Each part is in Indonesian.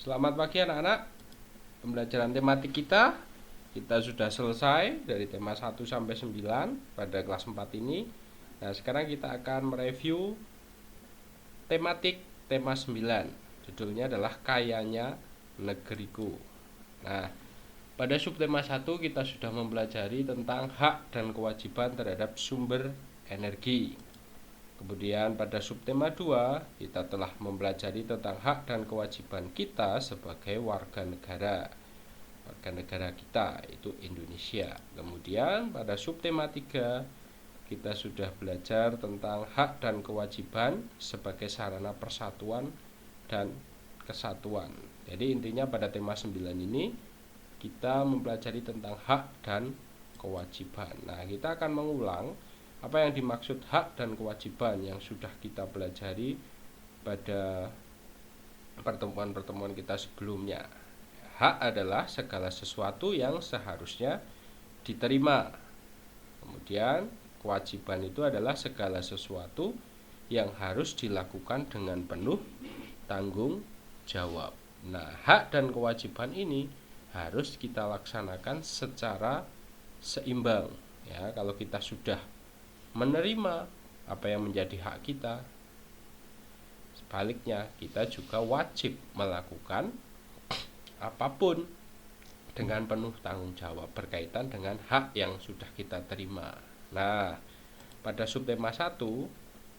Selamat pagi anak-anak. Pembelajaran tematik kita sudah selesai dari tema 1 sampai 9 pada kelas 4 ini. Nah, sekarang kita akan mereview tematik tema 9. Judulnya adalah Kayanya Negeriku. Nah, pada subtema 1 kita sudah mempelajari tentang hak dan kewajiban terhadap sumber energi. Kemudian pada subtema 2 kita telah mempelajari tentang hak dan kewajiban kita sebagai warga negara kita itu Indonesia. Kemudian pada subtema 3 kita sudah belajar tentang hak dan kewajiban sebagai sarana persatuan dan kesatuan. Jadi intinya pada tema 9 ini kita mempelajari tentang hak dan kewajiban. Nah, kita akan mengulang apa yang dimaksud hak dan kewajiban yang sudah kita pelajari pada pertemuan-pertemuan kita sebelumnya. Hak adalah segala sesuatu yang seharusnya diterima. Kemudian kewajiban itu adalah segala sesuatu yang harus dilakukan dengan penuh tanggung jawab. Nah, hak dan kewajiban ini harus kita laksanakan secara seimbang. Ya, kalau kita sudah menerima apa yang menjadi hak kita, sebaliknya kita juga wajib melakukan apapun dengan penuh tanggung jawab berkaitan dengan hak yang sudah kita terima. Nah, pada subtema 1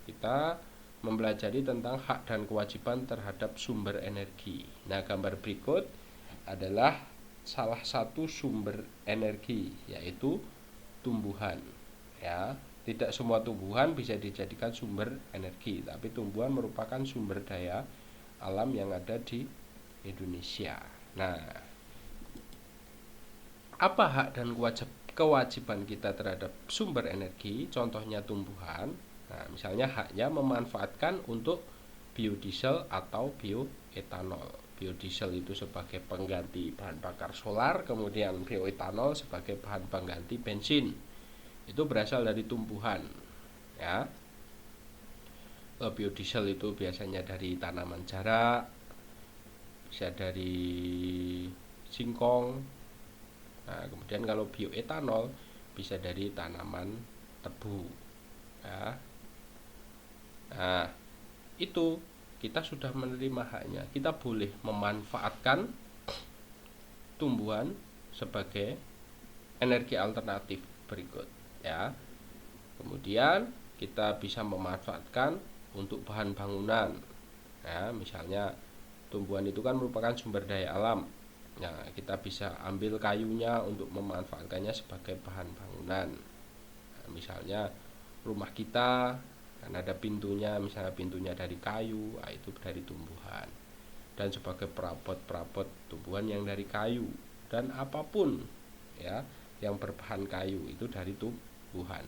kita mempelajari tentang hak dan kewajiban terhadap sumber energi. Nah, gambar berikut adalah salah satu sumber energi, yaitu tumbuhan. Ya, tidak semua tumbuhan bisa dijadikan sumber energi, tapi tumbuhan merupakan sumber daya alam yang ada di Indonesia. Nah, apa hak dan kewajiban kita terhadap sumber energi? Contohnya tumbuhan. Nah, misalnya haknya memanfaatkan untuk biodiesel atau bioetanol. Biodiesel itu sebagai pengganti bahan bakar solar, kemudian bioetanol sebagai bahan pengganti bensin. Itu berasal dari tumbuhan, ya. Biodiesel itu biasanya dari tanaman jarak, bisa dari singkong. Nah, kemudian kalau bioetanol bisa dari tanaman tebu, ya. Nah, itu kita sudah menerima haknya. Kita boleh memanfaatkan tumbuhan sebagai energi alternatif berikut, ya. Kemudian kita bisa memanfaatkan untuk bahan bangunan. Ya, misalnya tumbuhan itu kan merupakan sumber daya alam. Nah, kita bisa ambil kayunya untuk memanfaatkannya sebagai bahan bangunan. Nah, misalnya rumah kita kan ada pintunya, misalnya pintunya dari kayu, itu dari tumbuhan. Dan sebagai perabot-perabot tumbuhan yang dari kayu, dan apapun ya yang berbahan kayu itu dari tumbuhan.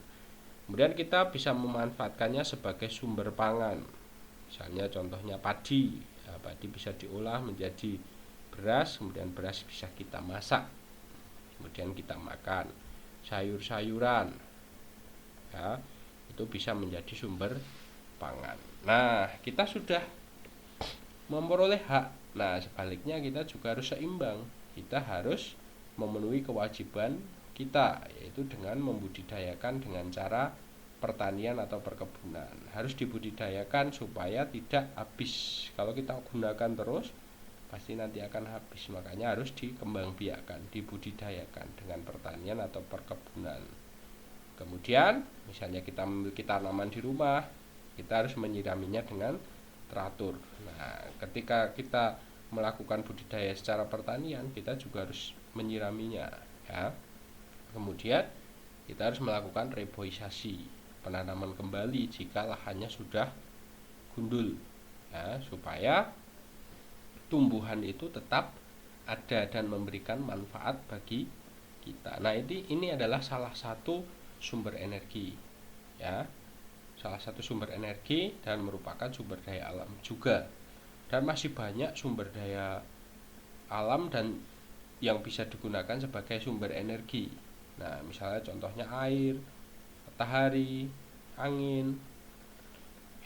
Kemudian kita bisa memanfaatkannya sebagai sumber pangan. Misalnya contohnya padi. Ya, padi bisa diolah menjadi beras, kemudian beras bisa kita masak, kemudian kita makan. Sayur-sayuran, ya, itu bisa menjadi sumber pangan. Nah, kita sudah memperoleh hak. Nah, sebaliknya kita juga harus seimbang. Kita harus memenuhi kewajiban kita, yaitu dengan membudidayakan dengan cara pertanian atau perkebunan. Harus dibudidayakan supaya tidak habis. Kalau kita gunakan terus, pasti nanti akan habis. Makanya harus dikembangbiakkan, dibudidayakan dengan pertanian atau perkebunan. Kemudian, misalnya kita memiliki tanaman di rumah, kita harus menyiraminya dengan teratur. Nah, ketika kita melakukan budidaya secara pertanian, kita juga harus menyiraminya, ya. Kemudian kita harus melakukan reboisasi, penanaman kembali jika lahannya sudah gundul, ya, supaya tumbuhan itu tetap ada dan memberikan manfaat bagi kita. Nah, ini adalah salah satu sumber energi, ya, salah satu sumber energi dan merupakan sumber daya alam juga. Dan masih banyak sumber daya alam dan yang bisa digunakan sebagai sumber energi. Nah, misalnya contohnya air, matahari, angin,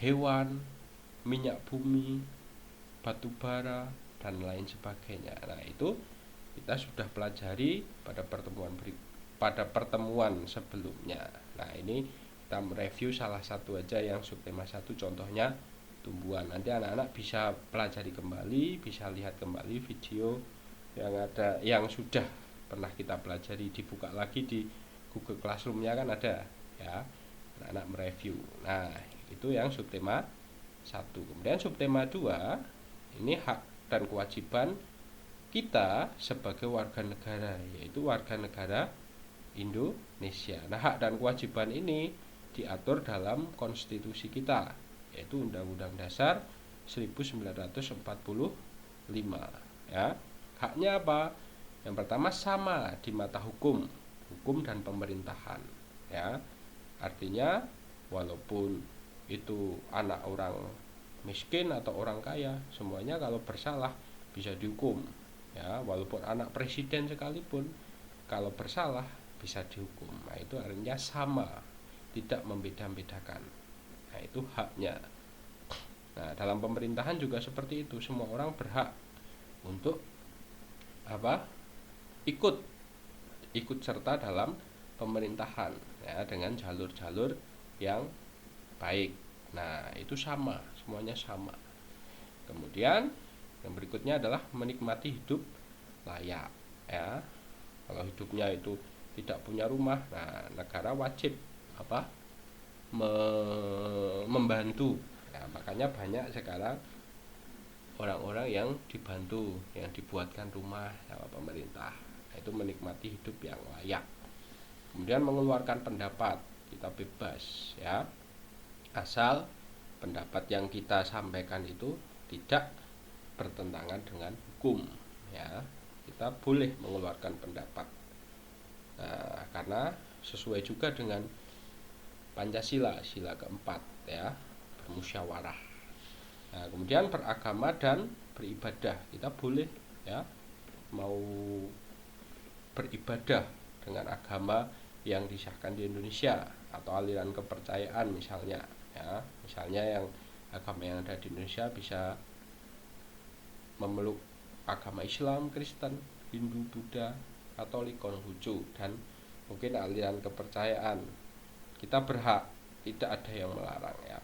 hewan, minyak bumi, batu bara, dan lain sebagainya. Nah, itu kita sudah pelajari pada pertemuan sebelumnya. Nah, ini kita mereview salah satu aja yang subtema 1, contohnya tumbuhan. Nanti anak-anak bisa pelajari kembali, bisa lihat kembali video yang sudah pernah kita pelajari, dibuka lagi di Google Classroom-nya kan ada ya. Anak-anak mereview. Nah, itu yang subtema 1. Kemudian subtema 2, ini hak dan kewajiban kita sebagai warga negara, yaitu warga negara Indonesia. Nah, hak dan kewajiban ini diatur dalam konstitusi kita, yaitu Undang-Undang Dasar 1945 ya. Haknya apa? Yang pertama, sama di mata hukum dan pemerintahan ya. Artinya walaupun itu anak orang miskin atau orang kaya, semuanya kalau bersalah bisa dihukum ya. Walaupun anak presiden sekalipun, kalau bersalah bisa dihukum. Nah, itu artinya sama, tidak membeda-bedakan. Nah, itu haknya. Nah, dalam pemerintahan juga seperti itu, semua orang berhak untuk ikut serta dalam pemerintahan ya, dengan jalur-jalur yang baik. Nah, itu sama, semuanya sama. Kemudian yang berikutnya adalah menikmati hidup layak ya. Kalau hidupnya itu tidak punya rumah, nah negara wajib membantu ya. Makanya banyak sekarang orang-orang yang dibantu, yang dibuatkan rumah sama pemerintah. Nah, itu menikmati hidup yang layak. Kemudian mengeluarkan pendapat, kita bebas ya, asal pendapat yang kita sampaikan itu tidak bertentangan dengan hukum ya. Kita boleh mengeluarkan pendapat. Nah, karena sesuai juga dengan Pancasila, sila keempat ya, bermusyawarah. Nah, kemudian beragama dan beribadah, kita boleh ya, mau beribadah dengan agama yang disahkan di Indonesia atau aliran kepercayaan misalnya ya. Misalnya yang agama yang ada di Indonesia bisa memeluk agama Islam, Kristen, Hindu, Buddha, Katolik, Konghucu, dan mungkin aliran kepercayaan. Kita berhak, tidak ada yang melarang ya.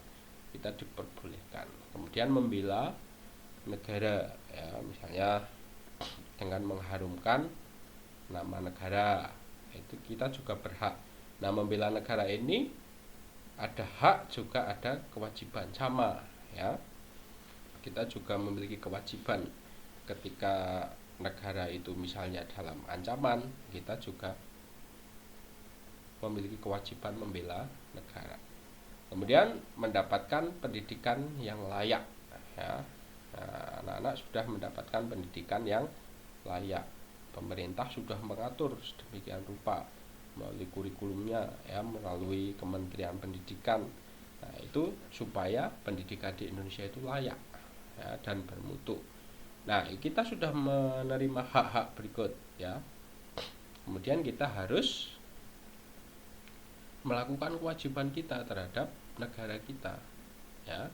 Kita diperbolehkan. Kemudian membela negara ya, misalnya dengan mengharumkan nama negara, itu kita juga berhak. Nah, membela negara ini ada hak juga ada kewajiban, sama ya. Kita juga memiliki kewajiban ketika negara itu misalnya dalam ancaman, kita juga memiliki kewajiban membela negara. Kemudian mendapatkan pendidikan yang layak ya. Nah, anak-anak sudah mendapatkan pendidikan yang layak. Pemerintah sudah mengatur sedemikian rupa melalui kurikulumnya ya, melalui Kementerian Pendidikan. Nah, itu supaya pendidikan di Indonesia itu layak ya, dan bermutu. Nah, kita sudah menerima hak-hak berikut ya. Kemudian kita harus melakukan kewajiban kita terhadap negara kita ya.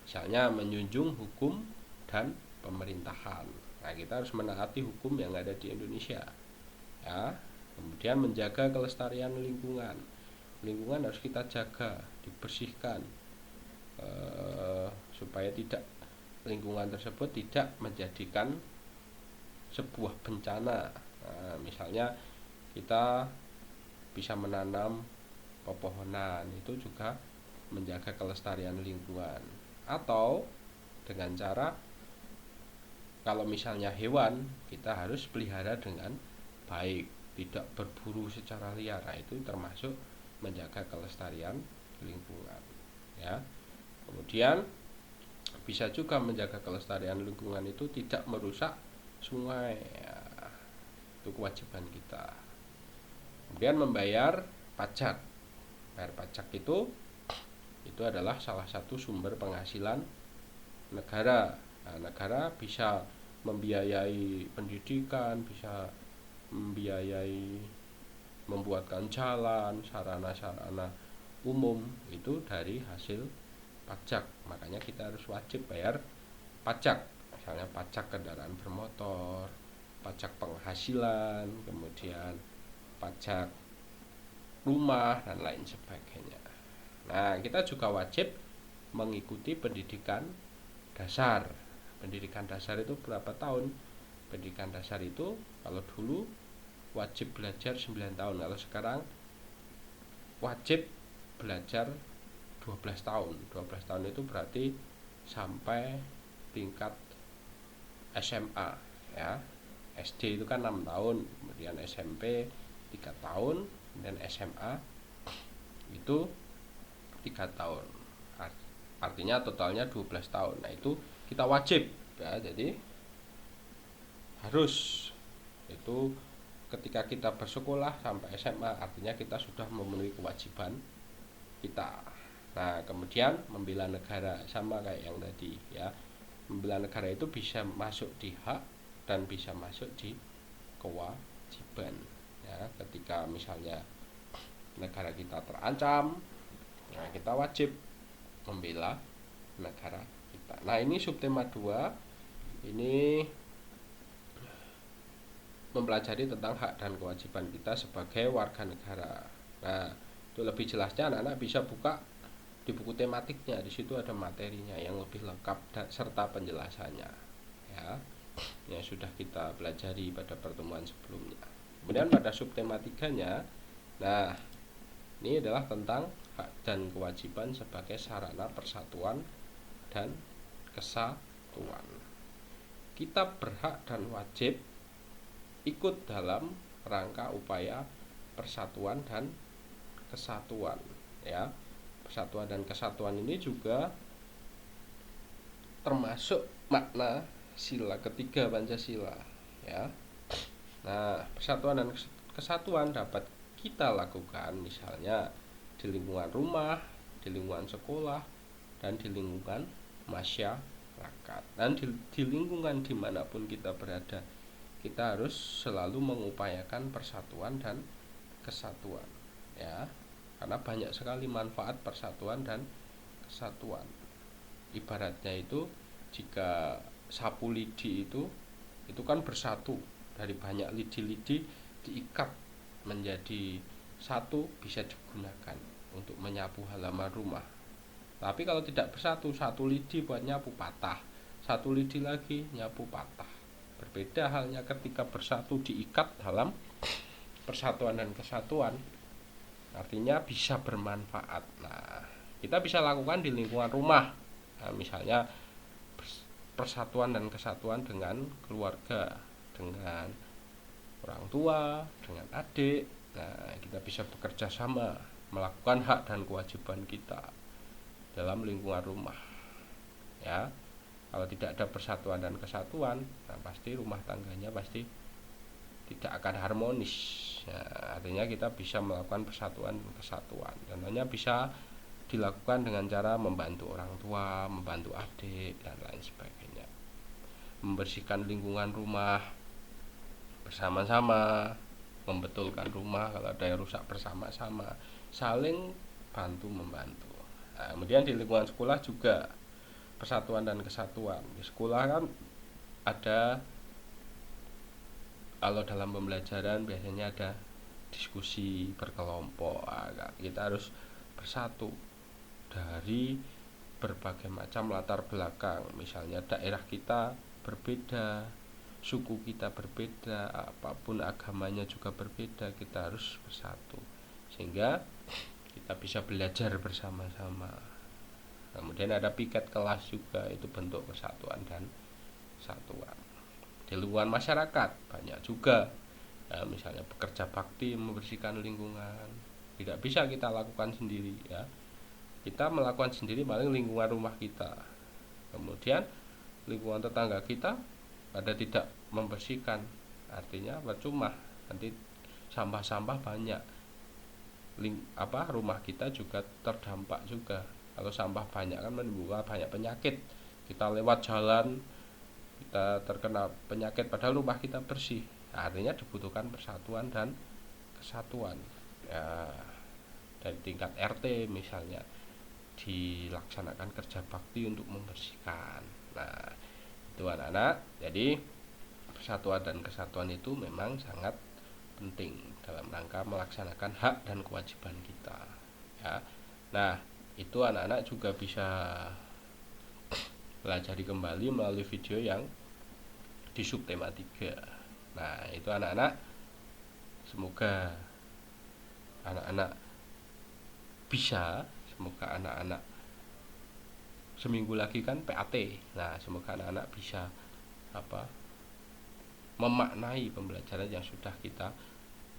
Misalnya menjunjung hukum dan pemerintahan. Nah, kita harus menaati hukum yang ada di Indonesia ya. Kemudian menjaga kelestarian lingkungan. Lingkungan harus kita jaga, dibersihkan supaya lingkungan tersebut tidak menjadikan sebuah bencana. Nah, misalnya kita bisa menanam pepohonan, itu juga menjaga kelestarian lingkungan. Atau dengan cara, kalau misalnya hewan, kita harus pelihara dengan baik, tidak berburu secara liar. Nah, itu termasuk menjaga kelestarian lingkungan ya. Kemudian bisa juga menjaga kelestarian lingkungan itu tidak merusak sungai ya. Itu kewajiban kita. Kemudian membayar pajak. Bayar pajak itu adalah salah satu sumber penghasilan negara. Nah, negara bisa membiayai pendidikan, bisa membiayai membuatkan jalan, sarana-sarana umum, itu dari hasil pajak. Makanya kita harus wajib bayar pajak misalnya pajak kendaraan bermotor, pajak penghasilan, kemudian pajak rumah dan lain sebagainya. Nah, kita juga wajib mengikuti pendidikan dasar. Pendidikan dasar itu berapa tahun? Pendidikan dasar itu kalau dulu wajib belajar 9 tahun, kalau sekarang wajib belajar 12 tahun. 12 tahun itu berarti sampai tingkat SMA ya. SD itu kan 6 tahun, kemudian SMP 3 tahun, dan SMA itu 3 tahun. Artinya totalnya 12 tahun. Nah, itu kita wajib ya. Jadi harus itu ketika kita bersekolah sampai SMA, artinya kita sudah memenuhi kewajiban kita. Nah, kemudian membela negara sama kayak yang tadi ya. Membela negara itu bisa masuk di hak dan bisa masuk di kewajiban ya. Ketika misalnya negara kita terancam, nah kita wajib membela negara kita. Nah, ini subtema 2 ini mempelajari tentang hak dan kewajiban kita sebagai warga negara. Nah, itu lebih jelasnya anak-anak bisa buka di buku tematiknya. Di situ ada materinya yang lebih lengkap dan serta penjelasannya ya, yang sudah kita pelajari pada pertemuan sebelumnya. Kemudian pada subtema 3-nya, nah ini adalah tentang hak dan kewajiban sebagai sarana persatuan dan kesatuan. Kita berhak dan wajib ikut dalam rangka upaya persatuan dan kesatuan ya. Persatuan dan kesatuan ini juga termasuk makna sila ketiga Pancasila ya. Nah, persatuan dan kesatuan dapat kita lakukan misalnya di lingkungan rumah, di lingkungan sekolah, dan di lingkungan masyarakat. Dan di lingkungan dimanapun kita berada, kita harus selalu mengupayakan persatuan dan kesatuan ya, karena banyak sekali manfaat persatuan dan kesatuan. Ibaratnya itu jika sapu lidi itu kan bersatu dari banyak lidi-lidi, diikat menjadi satu, bisa digunakan untuk menyapu halaman rumah. Tapi kalau tidak bersatu, satu lidi buat nyapu patah, satu lidi lagi nyapu patah. Berbeda halnya ketika bersatu, diikat dalam persatuan dan kesatuan, artinya bisa bermanfaat. Nah, kita bisa lakukan di lingkungan rumah. Nah, misalnya persatuan dan kesatuan dengan keluarga, dengan orang tua, dengan adik. Nah, kita bisa bekerja sama melakukan hak dan kewajiban kita dalam lingkungan rumah ya. Kalau tidak ada persatuan dan kesatuan, nah pasti rumah tangganya pasti tidak akan harmonis ya. Artinya kita bisa melakukan persatuan dan kesatuan, contohnya bisa dilakukan dengan cara membantu orang tua, membantu adik, dan lain sebagainya. Membersihkan lingkungan rumah bersama-sama, membetulkan rumah kalau ada yang rusak bersama-sama, saling bantu membantu. Nah, kemudian di lingkungan sekolah juga persatuan dan kesatuan. Di sekolah kan ada, kalau dalam pembelajaran biasanya ada diskusi berkelompok. Kita harus bersatu dari berbagai macam latar belakang. Misalnya daerah kita berbeda, suku kita berbeda, apapun agamanya juga berbeda, kita harus bersatu sehingga kita bisa belajar bersama-sama. Kemudian ada piket kelas juga, itu bentuk persatuan dan kesatuan. Di lingkungan masyarakat banyak juga ya, misalnya pekerja bakti membersihkan lingkungan, tidak bisa kita lakukan sendiri ya. Kita melakukan sendiri paling lingkungan rumah kita, kemudian lingkungan tetangga kita pada tidak membersihkan, artinya percuma, nanti sampah-sampah banyak, rumah kita juga terdampak juga. Kalau sampah banyak kan menimbulkan banyak penyakit, kita lewat jalan kita terkena penyakit padahal rumah kita bersih. Artinya dibutuhkan persatuan dan kesatuan ya. Dari tingkat RT misalnya dilaksanakan kerja bakti untuk membersihkan. Nah, itu Itu anak-anak. Jadi persatuan dan kesatuan itu memang sangat penting dalam rangka melaksanakan hak dan kewajiban kita, ya. Nah, itu anak-anak juga bisa pelajari kembali melalui video yang di subtema 3. Nah, itu anak-anak, semoga anak-anak bisa, semoga anak-anak seminggu lagi kan PAT. Nah, semoga anak-anak bisa memaknai pembelajaran yang sudah kita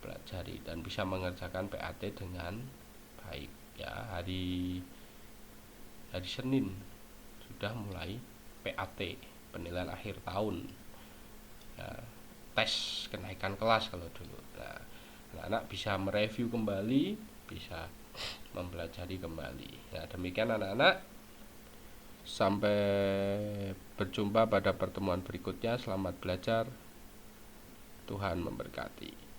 pelajari dan bisa mengerjakan PAT dengan baik, ya. Hari Senin sudah mulai PAT, penilaian akhir tahun, ya, tes kenaikan kelas kalau dulu. Nah, anak-anak bisa mereview kembali, bisa mempelajari kembali. Nah, demikian anak-anak, sampai berjumpa pada pertemuan berikutnya. Selamat belajar, Tuhan memberkati.